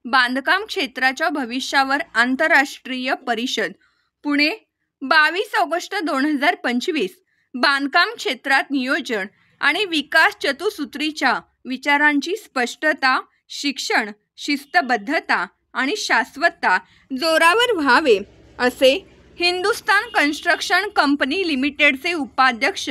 बांधकाम क्षेत्राच्या भविष्यावर आंतरराष्ट्रीय परिषद पुणे 22 ऑगस्ट 2025 बांधकाम क्षेत्रात नियोजन आणि विकास चतुसूत्रीच्या विचारांची स्पष्टता, शिक्षण, शिस्तबद्धता आणि शाश्वतता जोरावर व्हावे असे हिंदुस्तान कन्स्ट्रक्शन कंपनी लिमिटेडचे उपाध्यक्ष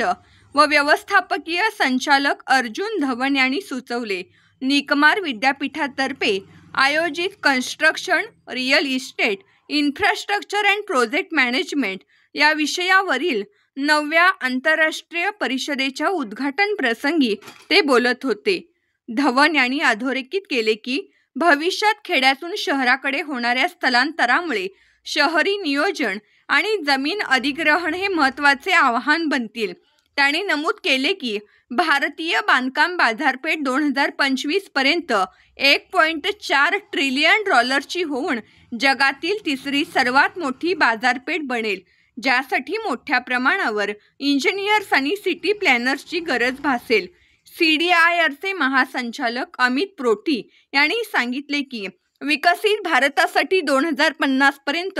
व व्यवस्थापकीय संचालक अर्जुन धवन यांनी सुचवले. निकमार विद्यापीठातर्फे आयोजित construction, real estate, infrastructure and project management या विषयावरील 9व्या आंतरराष्ट्रीय परिषदेच्या उद्घाटन प्रसंगी ते बोलत होते. धवन यांनी अधोरेखित केले की भविष्यात खेड्यातून शहराकडे होणाऱ्या स्थलांतरामुळे शहरी नियोजन आणि जमीन अधिग्रहण हे महत्त्वाचे आव्हान बनतील. त्यांनी नमूद केले की भारतीय बांधकाम बाजारपेठ 2025 पर्यंत $1.4 ट्रिलियन ची होऊन जगातील तिसरी सर्वात मोठी बाजारपेठ बनेल, ज्यासाठी मोठ्या प्रमाणावर इंजिनियर्स आणि सिटी प्लॅनर्सची गरज भासेल. CDIRचे महासंचालक अमित प्रोटी यांनी सांगितले की विकसित भारतासाठी 2050 पर्यंत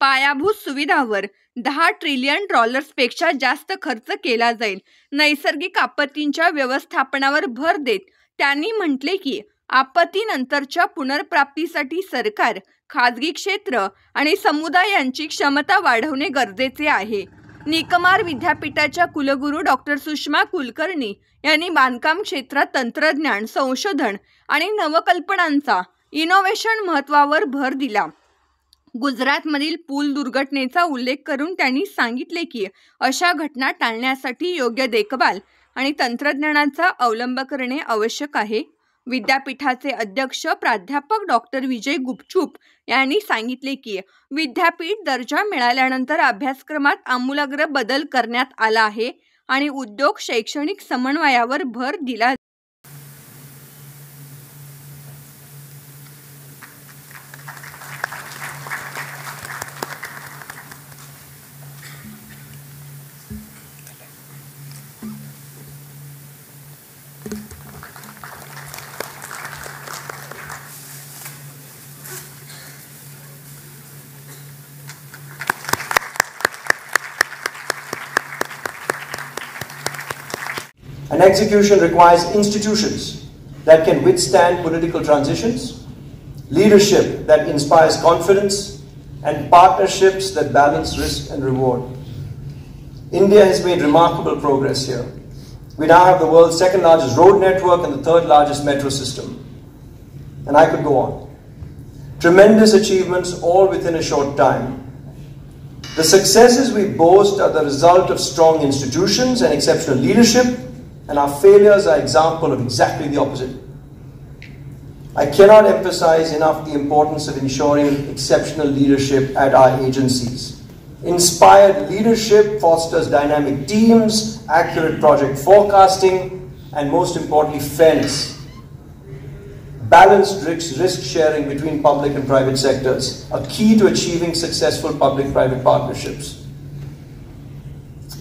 पायाभूत सुविधावर $10 ट्रिलियन पेक्षा जास्त खर्च केला जाईल. नैसर्गिक आपत्तींच्या व्यवस्थापनावर भर देत त्यांनी म्हटले की आपत्तीनंतरच्या पुनर्प्राप्तीसाठी सरकार, खाजगी क्षेत्र आणि समुदाय यांची क्षमता वाढवणे गरजेचे आहे. निकमार विद्यापीठाच्या कुलगुरू डॉक्टर सुषमा कुलकर्णी यांनी बांधकाम क्षेत्रात तंत्रज्ञान, संशोधन आणि नवकल्पनांचा इनोव्हेशन महत्त्वावर भर दिला. गुजरातमधील पूल दुर्घटनेचा उल्लेख करून त्यांनी सांगितले की अशा घटना टाळण्यासाठी योग्य देखभाल आणि तंत्रज्ञानाचा अवलंब करणे आवश्यक आहे. विद्यापीठाचे अध्यक्ष प्राध्यापक डॉक्टर विजय गुपचूप यांनी सांगितले की विद्यापीठ दर्जा मिळाल्यानंतर अभ्यासक्रमात आमूलाग्र बदल करण्यात आला आहे आणि उद्योग शैक्षणिक समन्वयावर भर दिला. And execution requires institutions that can withstand political transitions, leadership that inspires confidence, and partnerships that balance risk and reward. India has made remarkable progress here. We now have the world's second largest road network and the third largest metro system. And I could go on. Tremendous achievements all within a short time. The successes we boast are the result of strong institutions and exceptional leadership, and our failures are example of exactly the opposite. I cannot emphasize enough the importance of ensuring exceptional leadership at our agencies. Inspired leadership fosters dynamic teams, accurate project forecasting, and most importantly, fairness. Balanced risk sharing between public and private sectors, a key to achieving successful public-private partnerships.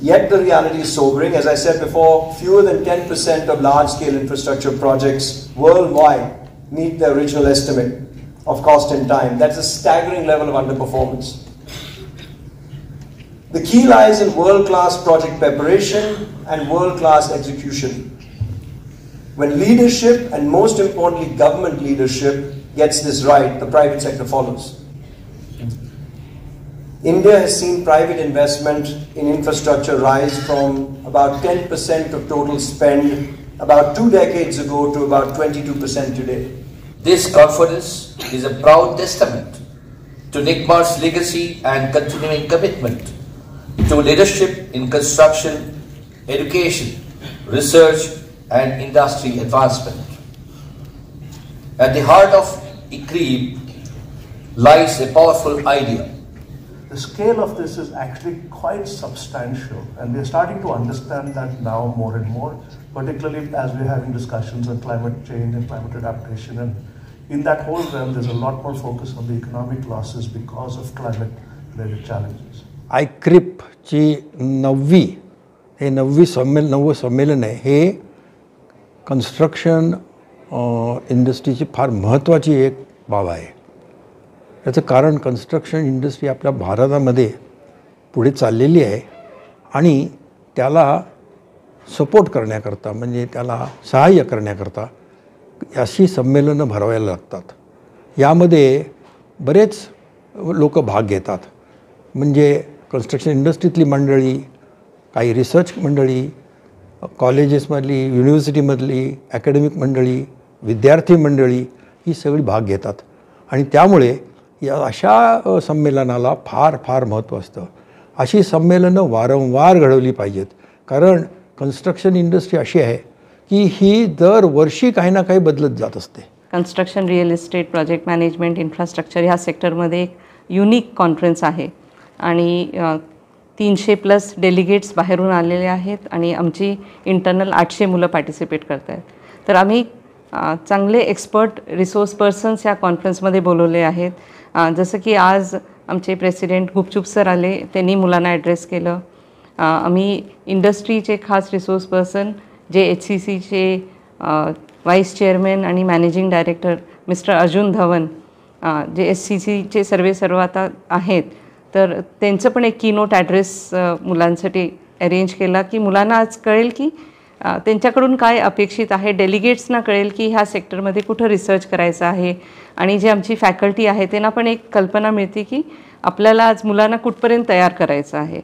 Yet the reality is sobering. As I said before, fewer than 10% of large-scale infrastructure projects worldwide meet their original estimate of cost and time. That's a staggering level of underperformance. The key lies in world-class project preparation and world-class execution. When leadership, and most importantly government leadership, gets this right, the private sector follows. India has seen private investment in infrastructure rise from about 10% of total spend about 2 decades ago to about 22% today. This conference is a proud testament to NICMAR's legacy and continuing commitment to leadership in construction, education, research and industry advancement. At the heart of ICREEB lies a powerful idea. The scale of this is actually quite substantial, and we are starting to understand that now more and more, particularly as we're having discussions on climate change and climate adaptation. And in that whole realm, there's a lot more focus on the economic losses because of climate-related challenges. ICREEB ची 9वी संमेलन आहे. हे construction इंडस्ट्रीची फार महत्त्वाची एक बाब आहे. याचं कारण कन्स्ट्रक्शन इंडस्ट्री आपल्या भारतामध्ये पुढे चाललेली आहे आणि त्याला सपोर्ट करण्याकरता म्हणजे त्याला सहाय्य करण्याकरता अशी संमेलनं भरवायला लागतात. यामध्ये बरेच लोक भाग घेतात. म्हणजे कन्स्ट्रक्शन इंडस्ट्रीतली मंडळी, काही रिसर्च मंडळी, कॉलेजेसमधली, युनिव्हर्सिटीमधली ॲकॅडमिक मंडळी, विद्यार्थी मंडळी ही सगळी भाग घेतात आणि त्यामुळे या अशा संमेलनाला फार फार महत्त्व असतं. अशी संमेलनं वारंवार घडवली पाहिजेत, कारण कन्स्ट्रक्शन इंडस्ट्री अशी आहे की ही दरवर्षी काही ना काही बदलत जात असते. Construction, real estate, project management, infrastructure ह्या सेक्टरमध्ये एक युनिक कॉन्फरन्स आहे आणि 300+ डेलिगेट्स बाहेरून आलेले आहेत आणि आमची इंटरनल 800 मुलं पार्टिसिपेट करत आहेत. तर आम्ही चांगले एक्सपर्ट रिसोर्स पर्सन्स या कॉन्फरन्समध्ये बोलवले आहेत. जसं की आज आमचे प्रेसिडेंट गुपचूप सर आले, त्यांनी मुलांना ॲड्रेस केलं. आम्ही इंडस्ट्रीचे खास रिसोर्स पर्सन जे HCCचे व्हाईस चेअरमॅन आणि managing director mister Arjun Dhawan, जे SCCचे सर्व आता आहेत, तर त्यांचं पण एक कीनोट ॲड्रेस मुलांसाठी अरेंज केला की मुलांना आज कळेल की त्यांच्याकडून काय अपेक्षित आहे, डेलिगेट्सना कळेल की ह्या सेक्टरमध्ये कुठं रिसर्च करायचं आहे आणि जे आमची फॅकल्टी आहे त्यांना पण एक कल्पना मिळते की आपल्याला आज मुलांना कुठपर्यंत तयार करायचं आहे.